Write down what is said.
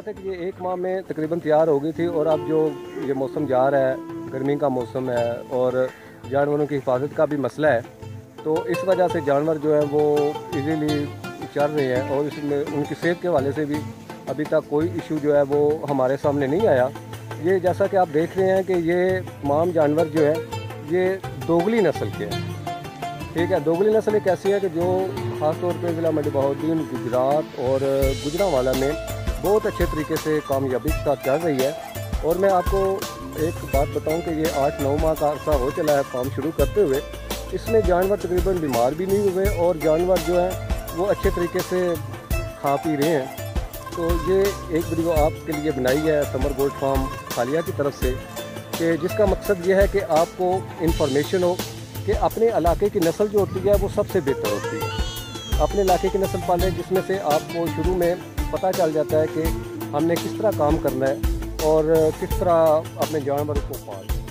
है कि ये 1 माह में तकरीबन तैयार हो गई थी, और अब जो ये मौसम जा रहा है, गर्मी का मौसम है और जानवरों की हिफाजत का भी मसला है, तो इस वजह से जानवर जो है वो इजीली चल रहे हैं, और इसमें उनकी सेहत के हवाले से भी अभी तक कोई इशू जो है वो हमारे सामने नहीं आया। ये जैसा कि आप देख रहे हैं कि ये तमाम जानवर जो है ये दोगली नस्ल के हैं। ठीक है, दोगली नस्ल एक ऐसी है कि जो ख़ास तौर पे ज़िला मंडी बहाउद्दीन, गुजरात और गुजरांवाला में बहुत अच्छे तरीके से कामयाबी के साथ चल रही है। और मैं आपको एक बात बताऊं कि ये 8-9 माह का अर्सा हो चला है फार्म शुरू करते हुए। इसमें जानवर तकरीबन बीमार भी नहीं हुए और जानवर जो है वो अच्छे तरीके से खा पी रहे हैं। तो ये एक वीडियो आपके लिए बनाई है समर गोल्ड फार्म खालिया की तरफ से, कि जिसका मकसद ये है कि आपको इन्फॉर्मेशन हो कि अपने इलाके की नस्ल जो होती है वो सबसे बेहतर होती है। अपने इलाके की नस्ल पालें जिसमें से आपको शुरू में पता चल जाता है कि हमने किस तरह काम करना है और किस तरह अपने जानवरों को पालना है।